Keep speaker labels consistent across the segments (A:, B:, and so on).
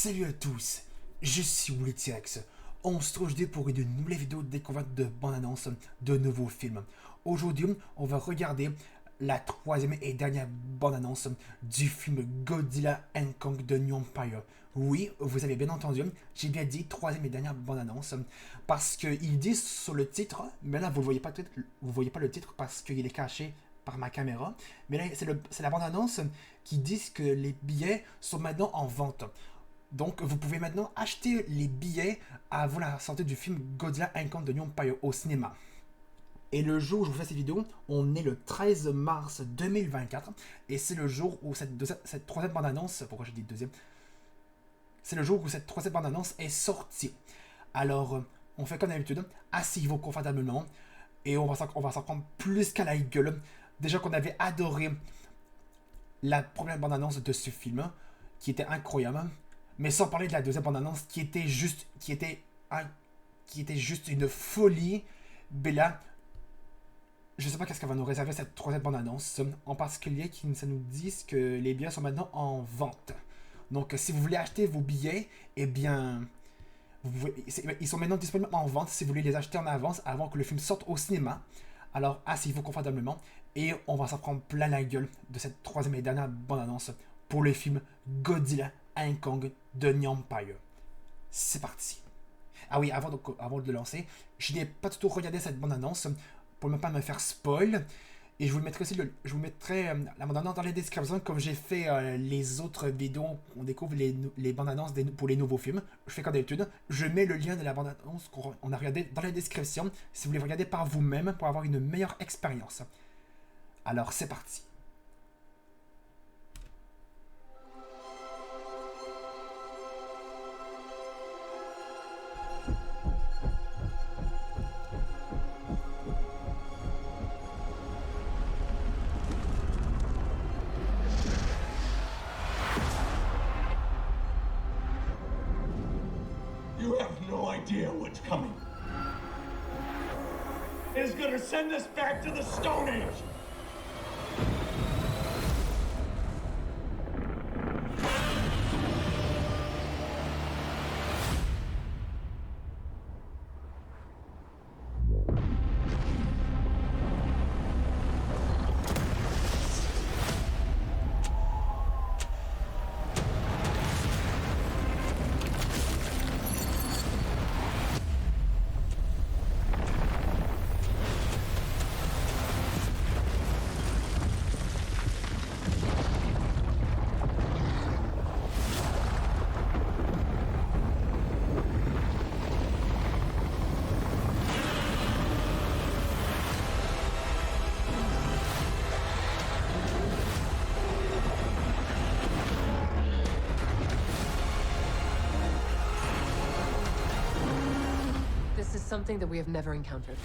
A: Salut à tous, je suis WillyTX. On se retrouve aujourd'hui pour une nouvelle vidéo de découverte de bande-annonce de nouveaux films. Aujourd'hui, on va regarder la troisième et dernière bande-annonce du film Godzilla and Kong The New Empire. Oui, vous avez bien entendu, j'ai bien dit troisième et dernière bande-annonce parce qu'ils disent sur le titre, mais là vous ne voyez pas le titre parce qu'il est caché par ma caméra, mais là c'est la bande-annonce qui dit que les billets sont maintenant en vente. Donc, vous pouvez maintenant acheter les billets avant la sortie du film Godzilla and Kong The New Empire au cinéma. Et le jour où je vous fais cette vidéo, on est le 13 mars 2024. Et c'est le jour où cette troisième bande-annonce... Pourquoi j'ai dit deuxième? C'est le jour où cette troisième bande-annonce est sortie. Alors, on fait comme d'habitude. Asseyez-vous confortablement. Et on va s'en prendre plus qu'à la gueule. Déjà qu'on avait adoré la première bande-annonce de ce film, qui était incroyable. Mais sans parler de la deuxième bande-annonce qui était juste une folie. Bella, je sais pas qu'est-ce qu'elle va nous réserver cette troisième bande-annonce. En particulier, qui ça nous dit que les billets sont maintenant en vente. Donc, si vous voulez acheter vos billets, eh bien, ils sont maintenant disponibles en vente si vous voulez les acheter en avance avant que le film sorte au cinéma. Alors, asseyez-vous confortablement et on va s'en prendre plein la gueule de cette troisième et dernière bande-annonce pour le film Godzilla and Kong The New Empire. C'est parti. Ah oui, avant de le lancer, je n'ai pas du tout regardé cette bande-annonce pour ne pas me faire spoil. Et je vous mettrai aussi je vous mettrai la bande-annonce dans les descriptions comme j'ai fait les autres vidéos où on découvre les bandes-annonces pour les nouveaux films. Je fais comme d'habitude. Je mets le lien de la bande-annonce qu'on a regardé dans les descriptions si vous voulez regarder par vous-même pour avoir une meilleure expérience. Alors c'est parti.
B: You have no idea what's coming. It's gonna send us back to the Stone Age.
C: This is something that we have never encountered.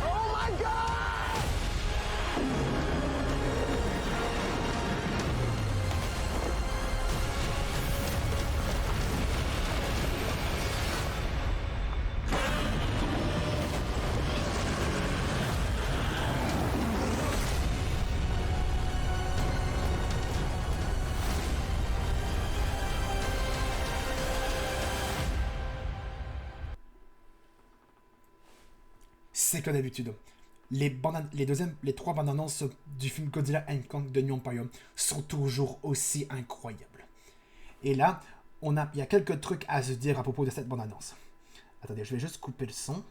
B: Oh my God!
A: C'est comme d'habitude. Les trois bandes annonces du film Godzilla and Kong The New Empire sont toujours aussi incroyables. Et là, il y a quelques trucs à se dire à propos de cette bande annonce. Attendez, je vais juste couper le son.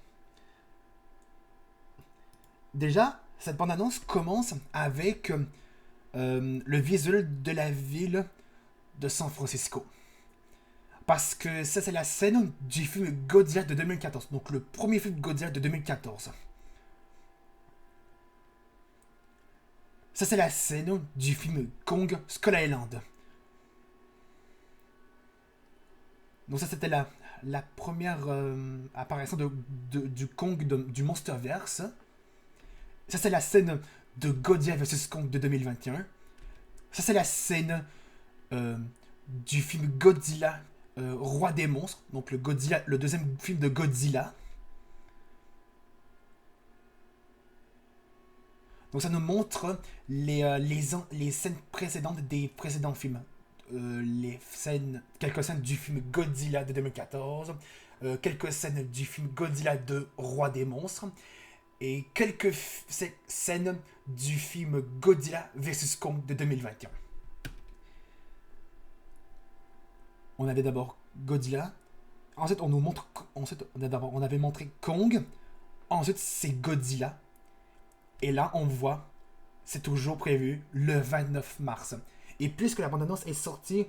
A: Déjà, cette bande annonce commence avec le visuel de la ville de San Francisco. Parce que ça, c'est la scène du film Godzilla de 2014. Donc, le premier film Godzilla de 2014. Ça, c'est la scène du film Kong Skull Island. Donc, ça, c'était la première apparition du Kong du Monsterverse. Ça, c'est la scène de Godzilla vs Kong de 2021. Ça, c'est la scène du film Godzilla Roi des monstres, donc le deuxième film de Godzilla. Donc ça nous montre les scènes précédentes des précédents films. Quelques scènes du film Godzilla de 2014, quelques scènes du film Godzilla 2, Roi des monstres, et quelques scènes du film Godzilla vs Kong de 2021. On avait d'abord Godzilla, ensuite on avait montré Kong, ensuite c'est Godzilla, et là on voit, c'est toujours prévu le 29 mars. Et puisque la bande-annonce est sortie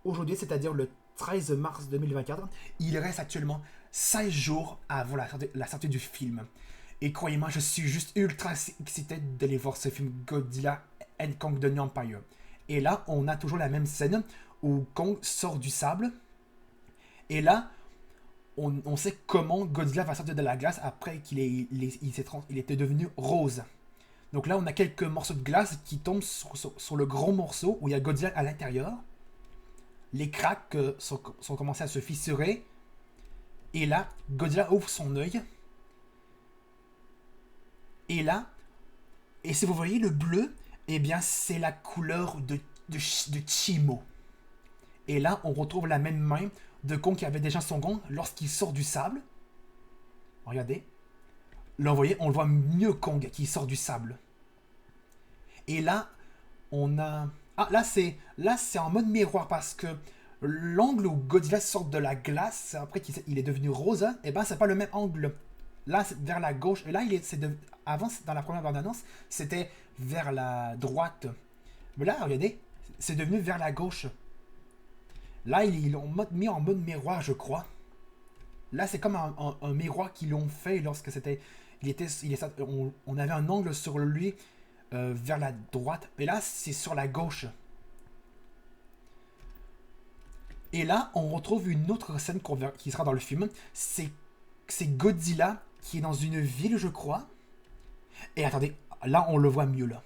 A: aujourd'hui, c'est-à-dire le 13 mars 2024, il reste actuellement 16 jours avant la sortie du film. Et croyez-moi, je suis juste ultra excité d'aller voir ce film Godzilla and Kong the New Empire. Et là, on a toujours la même scène où Kong sort du sable. Et là, on sait comment Godzilla va sortir de la glace après qu'il était devenu rose. Donc là, on a quelques morceaux de glace qui tombent sur le gros morceau où il y a Godzilla à l'intérieur. Les cracks sont commencés à se fissurer. Et là, Godzilla ouvre son œil. Et là, et si vous voyez le bleu, eh bien c'est la couleur de Chimo. Et là, on retrouve la même main de Kong qui avait déjà son gong lorsqu'il sort du sable. Regardez. Là, vous voyez, on le voit mieux Kong qui sort du sable. Et là, on a... Ah, là, c'est en mode miroir parce que l'angle où Godzilla sort de la glace, après qu'il est devenu rose, eh ben, c'est pas le même angle. Là, c'est vers la gauche. Et là, avant, dans la première bande-annonce, c'était vers la droite. Mais là, regardez, c'est devenu vers la gauche. Là, ils l'ont mis en mode miroir, je crois. Là, c'est comme un miroir qu'ils l'ont fait lorsque c'était... on avait un angle sur lui vers la droite. Et là, c'est sur la gauche. Et là, on retrouve une autre scène qui sera dans le film. C'est Godzilla qui est dans une ville, je crois. Et attendez, là, on le voit mieux, là.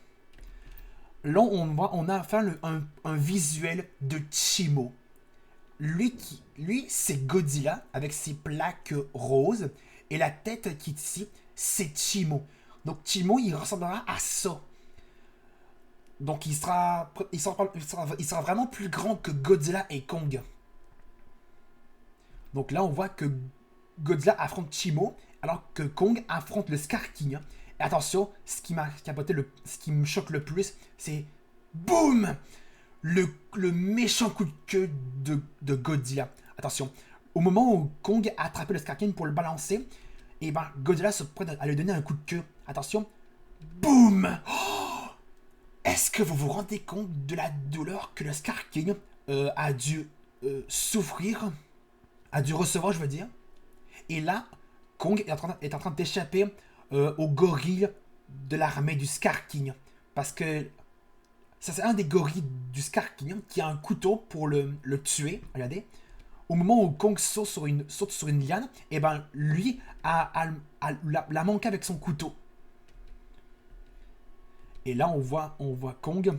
A: Là, on a fait un visuel de Chimo. Lui, c'est Godzilla avec ses plaques roses. Et la tête qui est ici, c'est Chimo. Donc, Chimo, il ressemblera à ça. Donc, il sera vraiment plus grand que Godzilla et Kong. Donc là, on voit que Godzilla affronte Chimo, alors que Kong affronte le Scar King. Et attention, ce qui me choque le plus, c'est BOUM! Le méchant coup de queue de Godzilla. Attention, au moment où Kong a attrapé le Scar King pour le balancer, et ben Godzilla se prête à lui donner un coup de queue. Attention, BOUM! Oh, est-ce que vous vous rendez compte de la douleur que le Scar King a dû souffrir, a dû recevoir, je veux dire? Et là, Kong est en train d'échapper au gorille de l'armée du Scar King. Parce que ça, c'est un des gorilles du Scar King qui a un couteau pour le tuer. Regardez. Au moment où Kong saute sur une liane, et ben lui l'a manqué avec son couteau. Et là, on voit Kong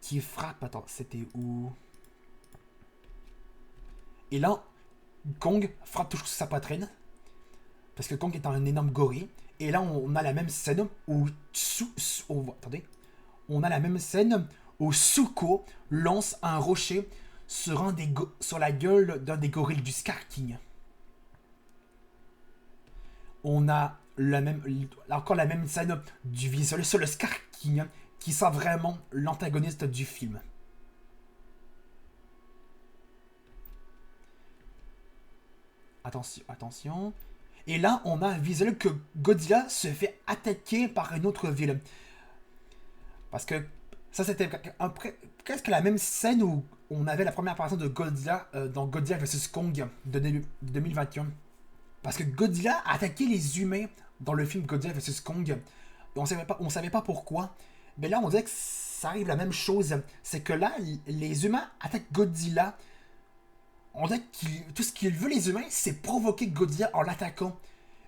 A: qui frappe. Attends, c'était où? Et là, Kong frappe toujours sur sa poitrine. Parce que Kong est un énorme gorille. Et là, on a la même scène où on a la même scène où Suko lance un rocher sur la gueule d'un des gorilles du Scar King. On a encore la même scène du visuel sur le Scar King qui sera vraiment l'antagoniste du film. Attention. Et là, on a un visuel que Godzilla se fait attaquer par une autre ville. Parce que ça, c'était presque la même scène où on avait la première apparition de Godzilla dans Godzilla vs Kong de 2021. Parce que Godzilla a attaqué les humains dans le film Godzilla vs Kong. Et on savait pas pourquoi. Mais là, on dirait que ça arrive la même chose. C'est que là, les humains attaquent Godzilla. On dirait que tout ce qu'ils veulent, les humains, c'est provoquer Godzilla en l'attaquant.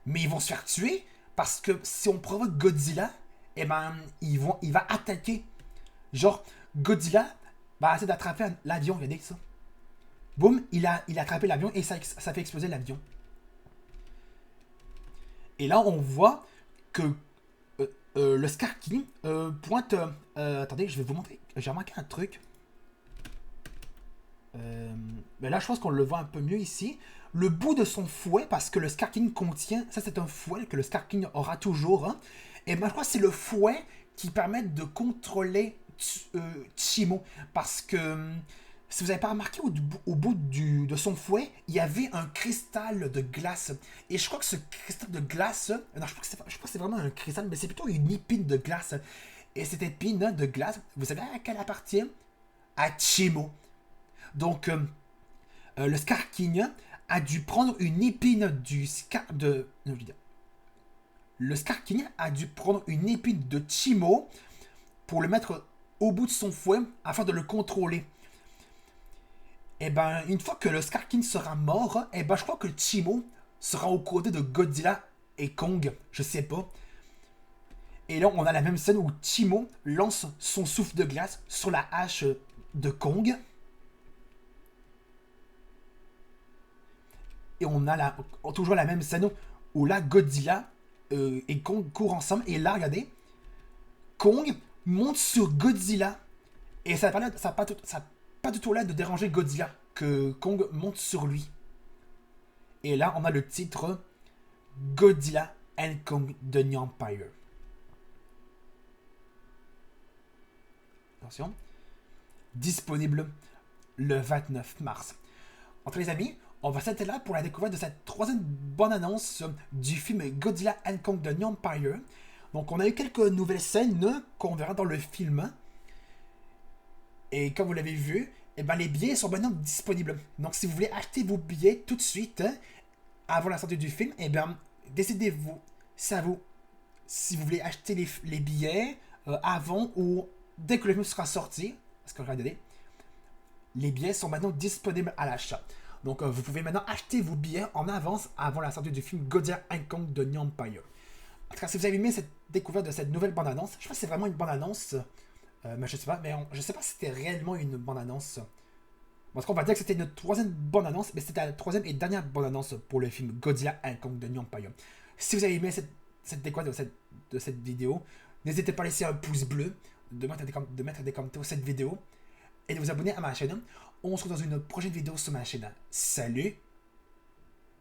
A: Mais ils vont se faire tuer parce que si on provoque Godzilla, eh ben, il va attaquer. Genre, Godzilla va essayer d'attraper l'avion, regardez ça. Boum, il a attrapé l'avion et ça fait exploser l'avion. Et là, on voit que le Scar King pointe... attendez, je vais vous montrer. J'ai remarqué un truc. Mais là, je pense qu'on le voit un peu mieux ici. Le bout de son fouet, parce que le Scar King contient... Ça, c'est un fouet que le Scar King aura toujours. Hein. Et ben, je crois que c'est le fouet qui permet de contrôler Chimo. Parce que... Si vous n'avez pas remarqué, au bout de son fouet, il y avait un cristal de glace. Et je crois que ce cristal de glace... Non, je crois que c'est vraiment un cristal, mais c'est plutôt une épine de glace. Et cette épine de glace, vous savez à quelle appartient? À Chimo. Donc, le Scar King a dû prendre une épine du Scar... de... Non, je veux dire... Le Scar King a dû prendre une épine de Chimo pour le mettre au bout de son fouet afin de le contrôler. Et ben, une fois que le Scar King sera mort, et ben, je crois que Chimo sera aux côtés de Godzilla et Kong, je sais pas. Et là, on a la même scène où Chimo lance son souffle de glace sur la hache de Kong. Et on a toujours la même scène où là, Godzilla et Kong courent ensemble. Et là, regardez, Kong monte sur Godzilla. Et ça n'a pas du tout l'air de déranger Godzilla que Kong monte sur lui. Et là, on a le titre Godzilla and Kong The New Empire. Attention. Disponible le 29 mars. Entre les amis, on va s'arrêter là pour la découverte de cette troisième bonne annonce du film Godzilla and Kong The New Empire. Donc, on a eu quelques nouvelles scènes qu'on verra dans le film. Et comme vous l'avez vu, eh ben, les billets sont maintenant disponibles. Donc, si vous voulez acheter vos billets tout de suite, avant la sortie du film, eh bien, décidez-vous. C'est à vous. Si vous voulez acheter les billets avant ou dès que le film sera sorti, parce que regardez, les billets sont maintenant disponibles à l'achat. Donc, vous pouvez maintenant acheter vos billets en avance avant la sortie du film Godzilla and Kong The New Empire. En tout cas, si vous avez aimé cette découverte de cette nouvelle bande-annonce, je pense que c'est vraiment une bande-annonce... mais je sais pas, je sais pas si c'était réellement une bande-annonce. En tout cas, on va dire que c'était une troisième bande-annonce, mais c'était la troisième et dernière bande-annonce pour le film Godzilla and Kong The New Empire. Si vous avez aimé cette découverte de cette vidéo, n'hésitez pas à laisser un pouce bleu, de mettre des commentaires sur cette vidéo, et de vous abonner à ma chaîne. On se retrouve dans une prochaine vidéo sur ma chaîne. Salut!